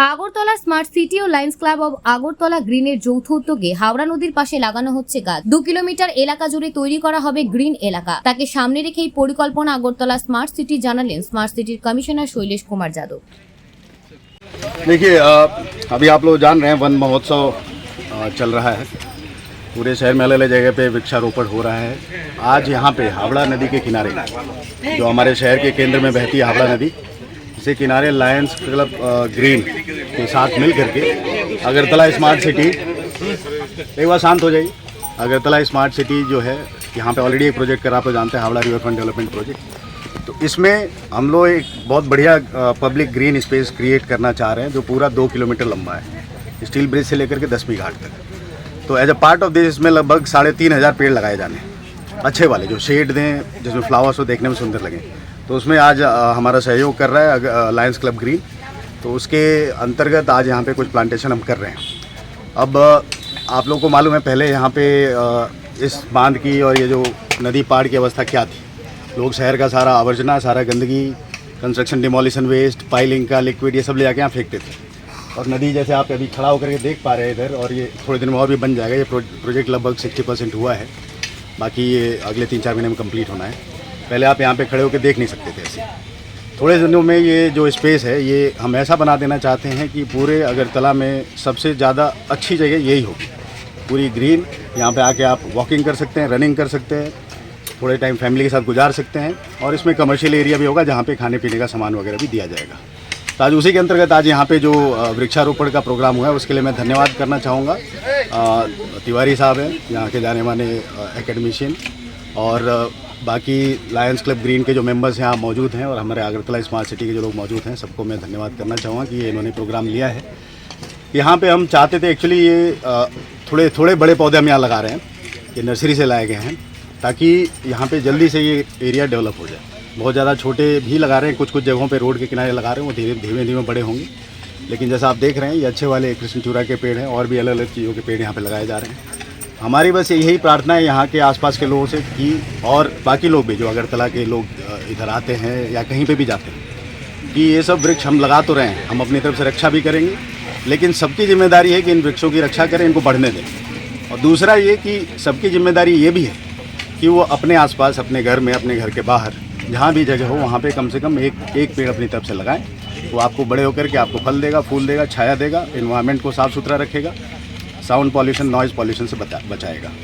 Agartala smart city ও lions club of Agartala গ্রিনের যৌথ উদ্যোগে হাওড়া নদীর পাশে লাগানো হচ্ছে গাছ। 2 কিলোমিটার এলাকা জুড়ে তৈরি করা হবে গ্রিন এলাকা। তাকে সামনে রেখেই পরিকল্পনা আগরতলা স্মার্ट सिटी জানালেন smart city commissioner Shailesh Kumar Yadav. देखिए, अभी आप लोग जान रहे हैं वन महोत्सव चल रहा है। पूरे शहर में अलग अलग जगह पे वृक्षारोपण हो रहा है। आज यहाँ पे हावड़ा नदी के किनारे, जो हमारे शहर के केंद्र में बहती है हावड़ा नदी, इसे किनारे लायंस क्लब ग्रीन के साथ मिल करके अगरतला स्मार्ट सिटी, एक बार शांत हो जाइए, अगरतला स्मार्ट सिटी जो है यहाँ पे ऑलरेडी एक प्रोजेक्ट करा, आप लोग जानते हैं, Howrah river front development project. तो इसमें हम लोग एक बहुत बढ़िया पब्लिक ग्रीन स्पेस क्रिएट करना चाह रहे हैं, जो पूरा 2 किलोमीटर लंबा है, स्टील ब्रिज से लेकर के 10वीं घाट तक। तो as a part of this इसमें लगभग 3,500 पेड़ लगाए जाने, अच्छे वाले जो शेड दें, जिसमें फ्लावर्स हो देखने में सुंदर लगें। तो उसमें आज हमारा सहयोग कर रहा है लायंस क्लब ग्रीन। तो उसके अंतर्गत आज यहाँ पे कुछ प्लांटेशन हम कर रहे हैं। अब आप लोगों को मालूम है पहले यहाँ पे इस बांध की और ये जो नदी पाड़ की अवस्था क्या थी। लोग शहर का सारा आवर्जना, सारा गंदगी, कंस्ट्रक्शन डिमोलिशन वेस्ट, पाइलिंग का लिक्विड, ये सब ले जाके यहाँ फेंकते थे। और नदी जैसे आप अभी खड़ा होकर के देख पा रहे हैं इधर, और ये थोड़े दिन में और भी बन जाएगा। ये प्रोजेक्ट लगभग 60% हुआ है, बाकी ये अगले 3-4 महीने में कंप्लीट होना है। पहले आप यहाँ पे खड़े होकर देख नहीं सकते थे ऐसे। थोड़े दिनों में ये जो स्पेस है ये हम ऐसा बना देना चाहते हैं कि पूरे अगरतला में सबसे ज़्यादा अच्छी जगह यही होगी, पूरी ग्रीन। यहाँ पे आके आप वॉकिंग कर सकते हैं, रनिंग कर सकते हैं, थोड़े टाइम फैमिली के साथ गुजार सकते हैं। और इसमें कमर्शियल एरिया भी होगा जहाँ पे खाने पीने का सामान वगैरह भी दिया जाएगा। तो आज उसी के अंतर्गत आज यहाँ पे जो वृक्षारोपण का प्रोग्राम हुआ है उसके लिए मैं धन्यवाद करना चाहूँगा। तिवारी साहब हैं यहाँ के जाने माने एकेडमिशियन, और बाकी लायंस क्लब ग्रीन के जो मेंबर्स यहाँ मौजूद हैं, और हमारे अगरतला स्मार्ट सिटी के जो लोग मौजूद हैं, सबको मैं धन्यवाद करना चाहूँगा कि ये इन्होंने प्रोग्राम लिया है। यहाँ पे हम चाहते थे एक्चुअली ये थोड़े बड़े पौधे हम यहाँ लगा रहे हैं, ये नर्सरी से लाए गए हैं, ताकि यहाँ पे जल्दी से ये एरिया डेवलप हो जाए। बहुत ज़्यादा छोटे भी लगा रहे हैं, कुछ जगहों पे रोड के किनारे लगा रहे हैं, वो धीमे धीमे बड़े होंगे। लेकिन जैसा आप देख रहे हैं ये अच्छे वाले कृष्णचूड़ा के पेड़ हैं, और भी अलग अलग चीज़ों के पेड़ यहाँ पे लगाए जा रहे हैं। हमारी बस यही प्रार्थना है यहाँ के आसपास के लोगों से कि, और बाकी लोग भी जो अगरतला के लोग इधर आते हैं या कहीं पे भी जाते हैं, कि ये सब वृक्ष हम लगा तो रहे हैं, हम अपनी तरफ से रक्षा भी करेंगे, लेकिन सबकी जिम्मेदारी है कि इन वृक्षों की रक्षा करें, इनको बढ़ने दें। और दूसरा ये कि सबकी जिम्मेदारी ये भी है कि वो अपने आसपास, अपने घर में, अपने घर के बाहर जहाँ भी जगह हो वहाँ पे कम से कम एक पेड़ अपनी तरफ से लगाएं। वो आपको बड़े होकर के आपको फल देगा, फूल देगा, छाया देगा, एनवायरनमेंट को साफ़ सुथरा रखेगा, साउंड पॉल्यूशन, नॉइज़ पॉल्यूशन से बचाएगा।